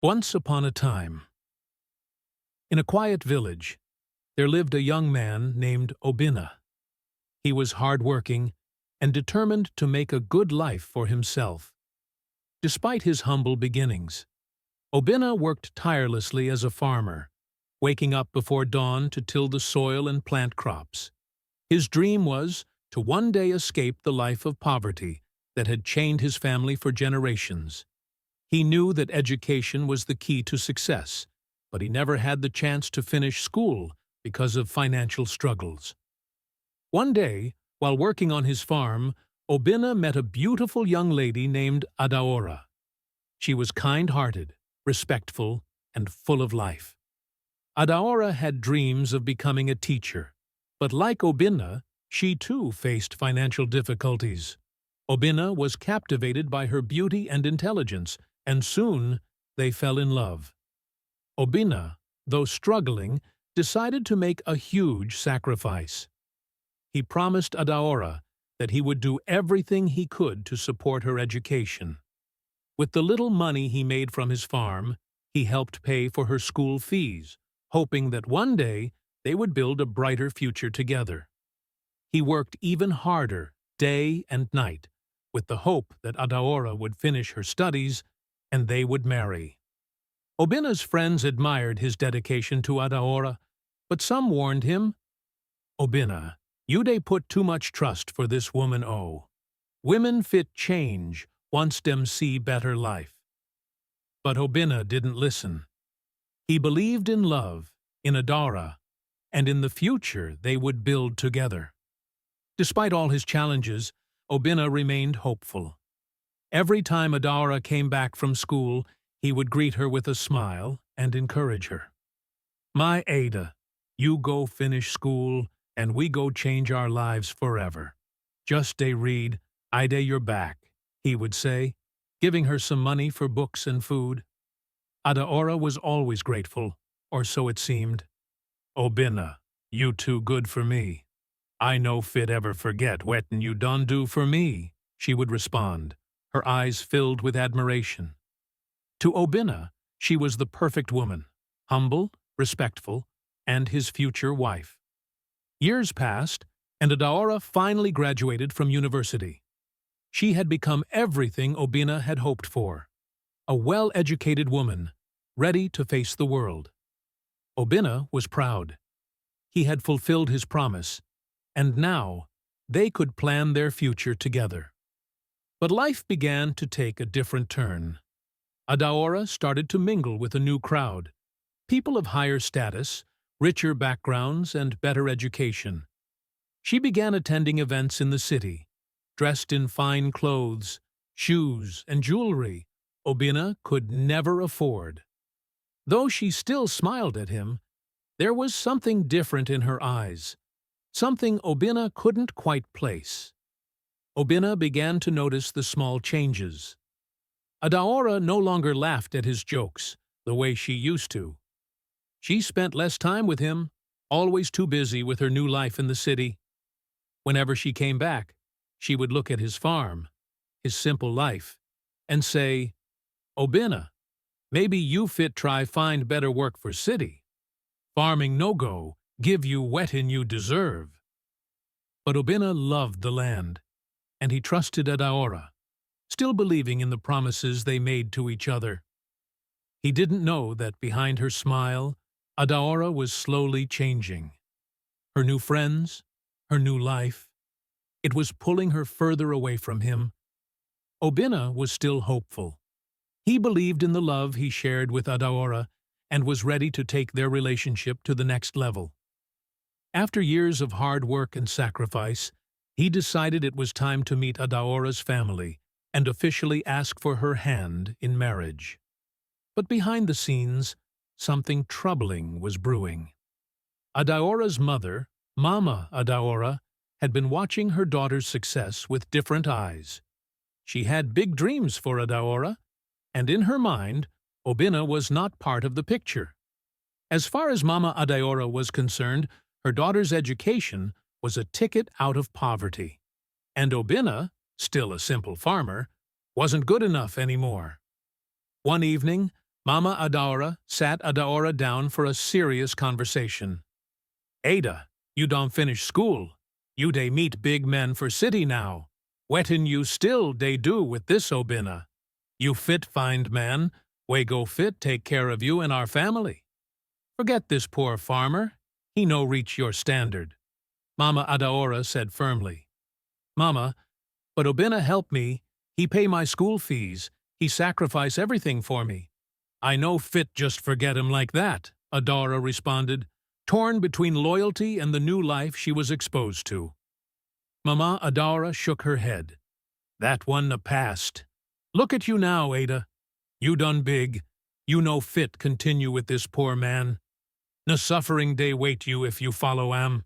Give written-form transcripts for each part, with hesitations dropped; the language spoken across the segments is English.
Once upon a time, in a quiet village, there lived a young man named Obinna. He was hard-working and determined to make a good life for himself. Despite his humble beginnings, Obinna worked tirelessly as a farmer, waking up before dawn to till the soil and plant crops. His dream was to one day escape the life of poverty that had chained his family for generations. He knew that education was the key to success, but he never had the chance to finish school because of financial struggles. One day, while working on his farm, Obinna met a beautiful young lady named Adaora. She was kind-hearted, respectful, and full of life. Adaora had dreams of becoming a teacher, but like Obinna, she too faced financial difficulties. Obinna was captivated by her beauty and intelligence, and soon they fell in love. Obinna, though struggling, decided to make a huge sacrifice. He promised Adaora that he would do everything he could to support her education. With the little money he made from his farm, he helped pay for her school fees, hoping that one day they would build a brighter future together. He worked even harder, day and night, with the hope that Adaora would finish her studies and they would marry. Obinna's friends admired his dedication to Adaora, but some warned him, "Obinna, you dey put too much trust for this woman oh. Women fit change once dem see better life." But Obinna didn't listen. He believed in love, in Adaora, and in the future they would build together. Despite all his challenges, Obinna remained hopeful. Every time Adaora came back from school, he would greet her with a smile and encourage her. "My Ada, you go finish school, and we go change our lives forever. Just dey read, I dey your back," he would say, giving her some money for books and food. Adaora was always grateful, or so it seemed. "Obinna, you too good for me. I no fit ever forget wetin you done do for me," she would respond, her eyes filled with admiration. To Obinna, she was the perfect woman, humble, respectful, and his future wife. Years passed, and Adaora finally graduated from university. She had become everything Obinna had hoped for, a well-educated woman, ready to face the world. Obinna was proud. He had fulfilled his promise, and now they could plan their future together. But life began to take a different turn. Adaora started to mingle with a new crowd, people of higher status, richer backgrounds, and better education. She began attending events in the city, dressed in fine clothes, shoes, and jewelry Obinna could never afford. Though she still smiled at him, there was something different in her eyes, something Obinna couldn't quite place. Obinna began to notice the small changes. Adaora no longer laughed at his jokes the way she used to. She spent less time with him, always too busy with her new life in the city. Whenever she came back, she would look at his farm, his simple life, and say, "Obinna, maybe you fit try find better work for city. Farming no go, give you wettin you deserve." But Obinna loved the land, and he trusted Adaora, still believing in the promises they made to each other. He didn't know that behind her smile, Adaora was slowly changing. Her new friends, her new life, it was pulling her further away from him. Obinna was still hopeful. He believed in the love he shared with Adaora and was ready to take their relationship to the next level. After years of hard work and sacrifice, he decided it was time to meet Adaora's family and officially ask for her hand in marriage. But behind the scenes, something troubling was brewing. Adaora's mother, Mama Adaora, had been watching her daughter's success with different eyes. She had big dreams for Adaora, and in her mind, Obinna was not part of the picture. As far as Mama Adaora was concerned, her daughter's education was a ticket out of poverty, and Obinna, still a simple farmer, wasn't good enough anymore. One evening, Mama Adaora sat Adaora down for a serious conversation. Ada, you don't finish school. You dey meet big men for city now. Wetin you still dey do with this Obinna? You fit find man, we go fit take care of you and our family. Forget this poor farmer, he no reach your standard. Mama Adaora said firmly. Mama, but Obinna help me, he pay my school fees, he sacrifice everything for me. I no fit just forget him like that, Adaora responded, torn between loyalty and the new life she was exposed to. Mama Adaora shook her head. That one a past. Look at you now, Ada. You done big. You no fit continue with this poor man. Na suffering day wait you if you follow am.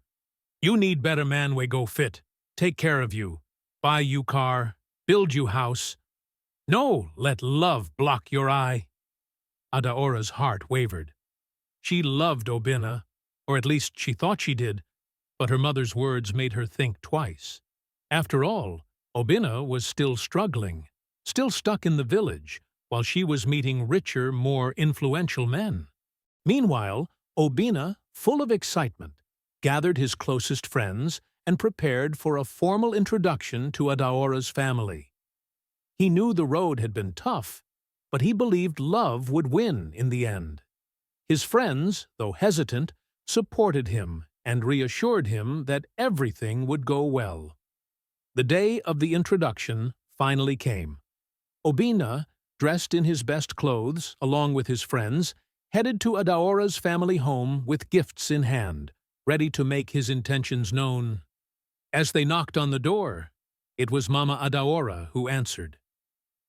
You need better man we go fit. Take care of you. Buy you car. Build you house. No, let love block your eye. Adaora's heart wavered. She loved Obinna, or at least she thought she did, but her mother's words made her think twice. After all, Obinna was still struggling, still stuck in the village, while she was meeting richer, more influential men. Meanwhile, Obinna, full of excitement, gathered his closest friends and prepared for a formal introduction to Adaora's family. He knew the road had been tough, but he believed love would win in the end. His friends, though hesitant, supported him and reassured him that everything would go well. The day of the introduction finally came. Obinna, dressed in his best clothes, along with his friends, headed to Adaora's family home with gifts in hand, ready to make his intentions known. As they knocked on the door, it was Mama Adaora who answered.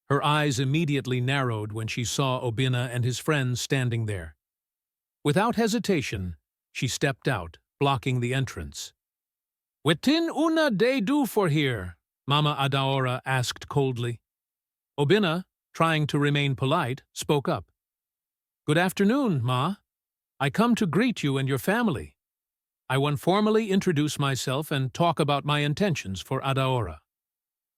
Her eyes immediately narrowed when she saw Obinna and his friends standing there. Without hesitation, she stepped out, blocking the entrance. "Wetin una dey do for here?" Mama Adaora asked coldly. Obinna, trying to remain polite, spoke up. "Good afternoon, Ma. I come to greet you and your family. I want formally introduce myself and talk about my intentions for Adaora."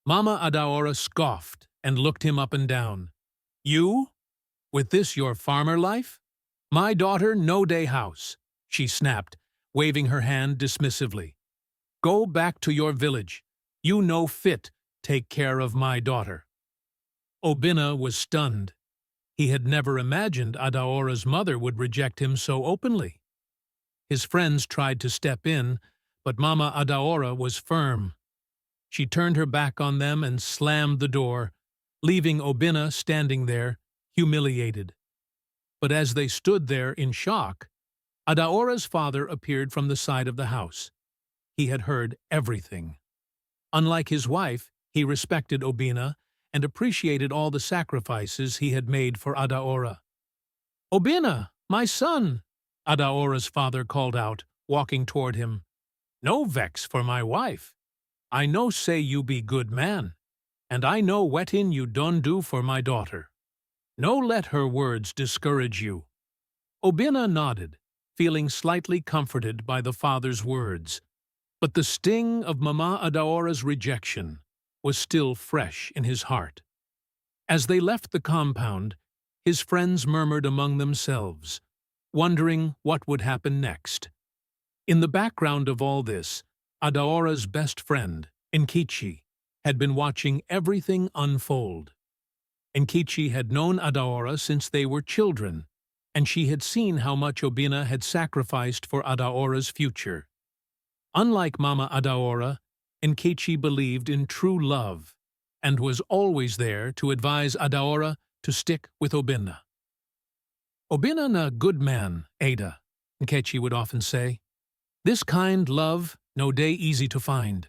Mama Adaora scoffed and looked him up and down. "You? With this your farmer life? My daughter no day house," she snapped, waving her hand dismissively. "Go back to your village. You no fit take care of my daughter." Obinna was stunned. He had never imagined Adaora's mother would reject him so openly. His friends tried to step in, but Mama Adaora was firm. She turned her back on them and slammed the door, leaving Obinna standing there, humiliated. But as they stood there in shock, Adaora's father appeared from the side of the house. He had heard everything. Unlike his wife, he respected Obinna and appreciated all the sacrifices he had made for Adaora. "Obinna, my son!" Adaora's father called out, walking toward him. "No vex for my wife. I know say you be good man, and I know wetin you done do for my daughter. No let her words discourage you." Obinna nodded, feeling slightly comforted by the father's words, but the sting of Mama Adaora's rejection was still fresh in his heart. As they left the compound, his friends murmured among themselves, wondering what would happen next. In the background of all this, Adaora's best friend, Nkechi, had been watching everything unfold. Nkechi had known Adaora since they were children, and she had seen how much Obinna had sacrificed for Adaora's future. Unlike Mama Adaora, Nkechi believed in true love and was always there to advise Adaora to stick with Obinna. "Obinna na good man, Ada," Nkechi would often say. "This kind love no day easy to find.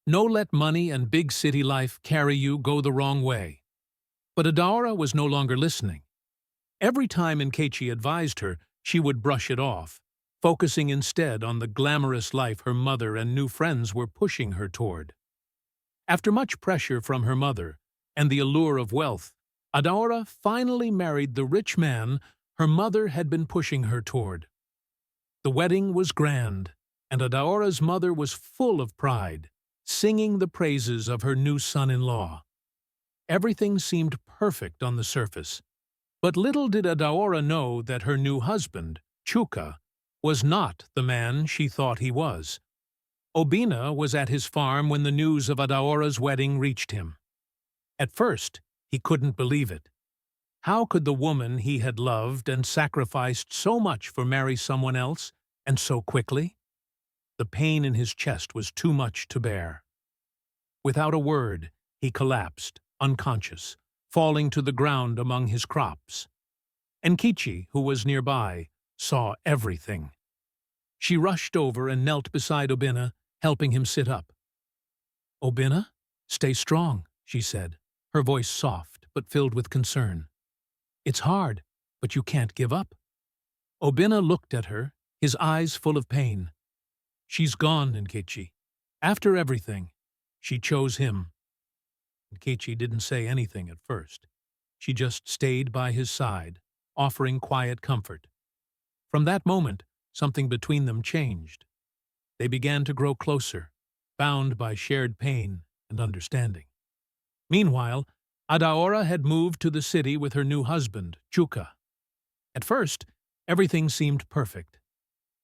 No let money and big city life carry you go the wrong way." But Adaora was no longer listening. Every time Nkechi advised her, she would brush it off, focusing instead on the glamorous life her mother and new friends were pushing her toward. After much pressure from her mother and the allure of wealth, Adaora finally married the rich man her mother had been pushing her toward. The wedding was grand, and Adaora's mother was full of pride, singing the praises of her new son-in-law. Everything seemed perfect on the surface, But little did Adaora know that her new husband, Chuka, was not the man she thought he was. Obinna was at his farm when the news of Adaora's wedding reached him. At first, he couldn't believe it. How could the woman he had loved and sacrificed so much for marry someone else, and so quickly? The pain in his chest was too much to bear. Without a word, he collapsed, unconscious, falling to the ground among his crops. Nkechi, who was nearby, saw everything. She rushed over and knelt beside Obinna, helping him sit up. "Obinna, stay strong," she said, her voice soft but filled with concern. "It's hard, but you can't give up." Obinna looked at her, his eyes full of pain. "She's gone, Nkechi. After everything, she chose him." Nkechi didn't say anything at first. She just stayed by his side, offering quiet comfort. From that moment, something between them changed. They began to grow closer, bound by shared pain and understanding. Meanwhile, Adaora had moved to the city with her new husband, Chuka. At first, everything seemed perfect.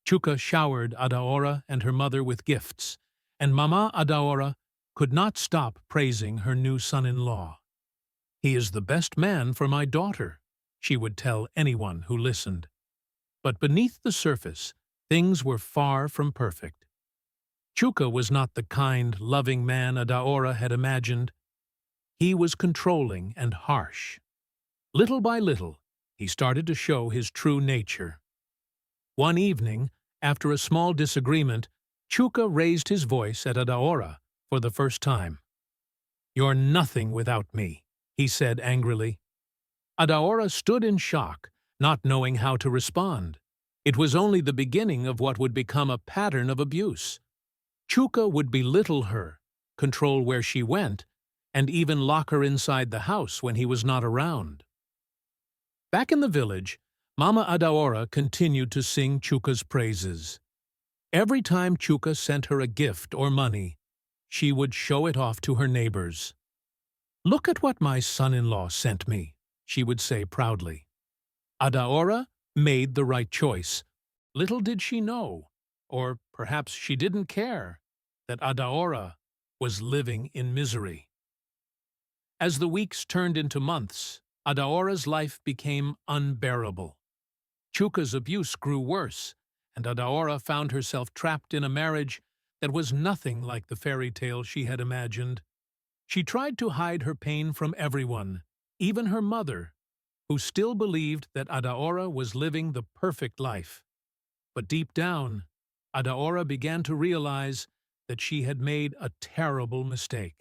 Chuka showered Adaora and her mother with gifts, and Mama Adaora could not stop praising her new son-in-law. "He is the best man for my daughter," she would tell anyone who listened. But beneath the surface, things were far from perfect. Chuka was not the kind, loving man Adaora had imagined. He was controlling and harsh. Little by little, he started to show his true nature. One evening, after a small disagreement, Chuka raised his voice at Adaora for the first time. "You're nothing without me," he said angrily. Adaora stood in shock, not knowing how to respond. It was only the beginning of what would become a pattern of abuse. Chuka would belittle her, control where she went, and even lock her inside the house when he was not around. Back in the village, Mama Adaora continued to sing Chuka's praises. Every time Chuka sent her a gift or money, she would show it off to her neighbors. "Look at what my son-in-law sent me," she would say proudly. Adaora made the right choice. Little did she know, or perhaps she didn't care, that Adaora was living in misery. As the weeks turned into months, Adaora's life became unbearable. Chuka's abuse grew worse, and Adaora found herself trapped in a marriage that was nothing like the fairy tale she had imagined. She tried to hide her pain from everyone, even her mother, who still believed that Adaora was living the perfect life. But deep down, Adaora began to realize that she had made a terrible mistake.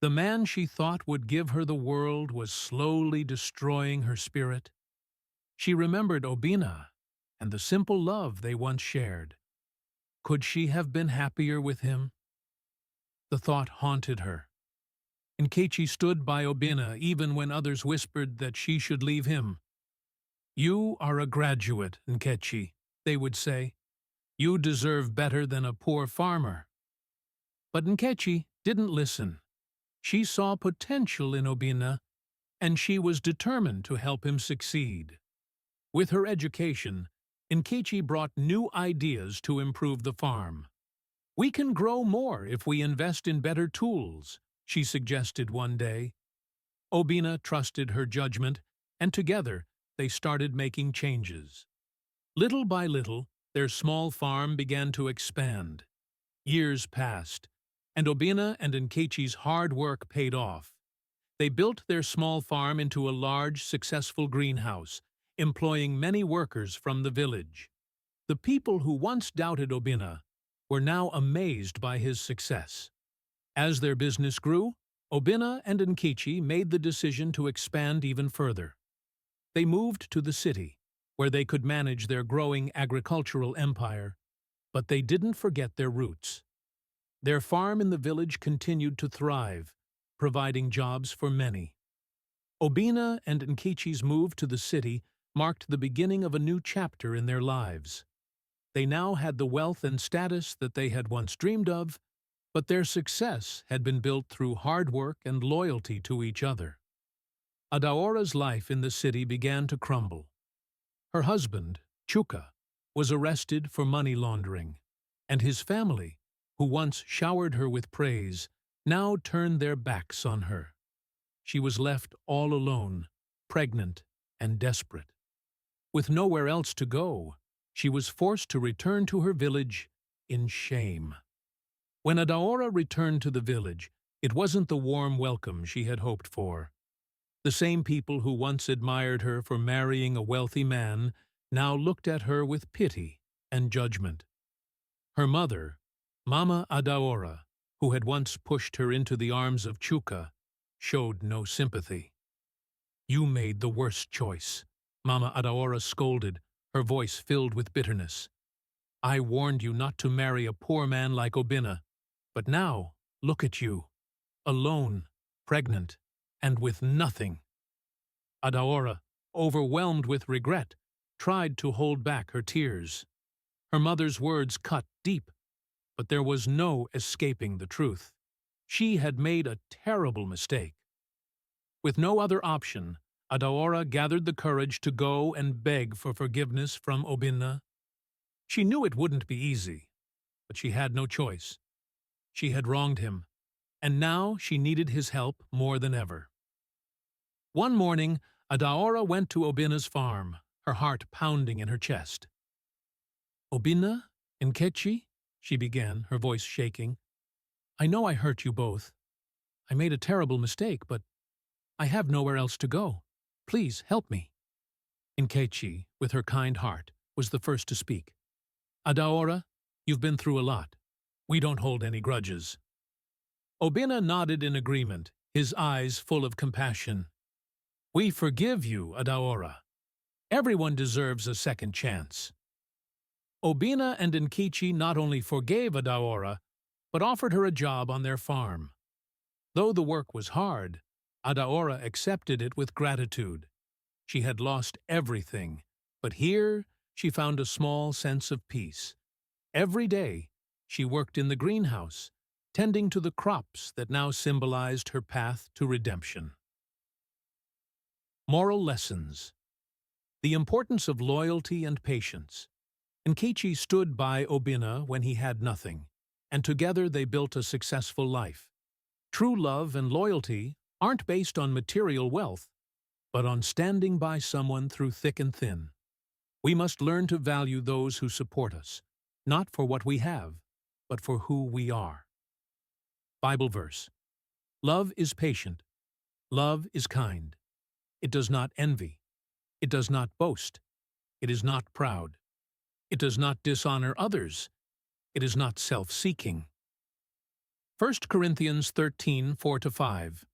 The man she thought would give her the world was slowly destroying her spirit. She remembered Obinna and the simple love they once shared. Could she have been happier with him? The thought haunted her. Nkechi stood by Obinna even when others whispered that she should leave him. "You are a graduate, Nkechi," they would say. "You deserve better than a poor farmer." But Nkechi didn't listen. She saw potential in Obinna, and she was determined to help him succeed. With her education, Nkechi brought new ideas to improve the farm. "We can grow more if we invest in better tools," she suggested one day. Obinna trusted her judgment, and together they started making changes. Little by little, their small farm began to expand. Years passed, and Obinna and Nkechi's hard work paid off. They built their small farm into a large, successful greenhouse, employing many workers from the village. The people who once doubted Obinna were now amazed by his success. As their business grew, Obinna and Nkechi made the decision to expand even further. They moved to the city, where they could manage their growing agricultural empire, but they didn't forget their roots. Their farm in the village continued to thrive, providing jobs for many. Obinna and Nkechi's move to the city marked the beginning of a new chapter in their lives. They now had the wealth and status that they had once dreamed of, but their success had been built through hard work and loyalty to each other. Adaora's life in the city began to crumble. Her husband, Chuka, was arrested for money laundering, and his family, who once showered her with praise, now turned their backs on her. She was left all alone, pregnant and desperate. With nowhere else to go, she was forced to return to her village in shame. When Adaora returned to the village, it wasn't the warm welcome she had hoped for. The same people who once admired her for marrying a wealthy man now looked at her with pity and judgment. Her mother, Mama Adaora, who had once pushed her into the arms of Chuka, showed no sympathy. "You made the worst choice," Mama Adaora scolded, her voice filled with bitterness. "I warned you not to marry a poor man like Obinna, but now look at you, alone, pregnant, and with nothing." Adaora, overwhelmed with regret, tried to hold back her tears. Her mother's words cut deep, but there was no escaping the truth. She had made a terrible mistake. With no other option, Adaora gathered the courage to go and beg for forgiveness from Obinna. She knew it wouldn't be easy, but she had no choice. She had wronged him, and now she needed his help more than ever. One morning, Adaora went to Obinna's farm, her heart pounding in her chest. "Obinna, Nkechi," she began, her voice shaking. "I know I hurt you both. I made a terrible mistake, but I have nowhere else to go. Please help me." Nkechi, with her kind heart, was the first to speak. "Adaora, you've been through a lot. We don't hold any grudges." Obinna nodded in agreement, his eyes full of compassion. "We forgive you, Adaora. Everyone deserves a second chance." Obinna and Nkechi not only forgave Adaora, but offered her a job on their farm. Though the work was hard, Adaora accepted it with gratitude. She had lost everything, but here she found a small sense of peace. Every day, she worked in the greenhouse, tending to the crops that now symbolized her path to redemption. Moral lessons. The importance of loyalty and patience. Nkechi stood by Obinna when he had nothing, and together they built a successful life. True love and loyalty aren't based on material wealth, but on standing by someone through thick and thin. We must learn to value those who support us, not for what we have, but for who we are. Bible verse. Love is patient. Love is kind. It does not envy. It does not boast. It is not proud. It does not dishonor others. It is not self-seeking. 1 Corinthians 13:4-5.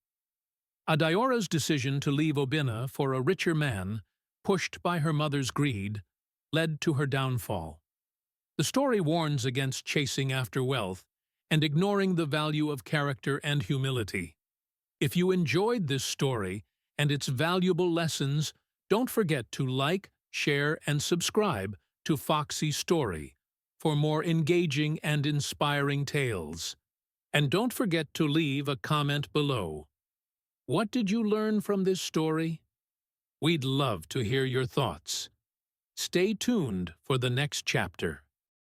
Adaora's decision to leave Obinna for a richer man, pushed by her mother's greed, led to her downfall. The story warns against chasing after wealth and ignoring the value of character and humility. If you enjoyed this story and its valuable lessons, don't forget to like, share, and subscribe to Foxy Story for more engaging and inspiring tales. And don't forget to leave a comment below. What did you learn from this story? We'd love to hear your thoughts. Stay tuned for the next chapter.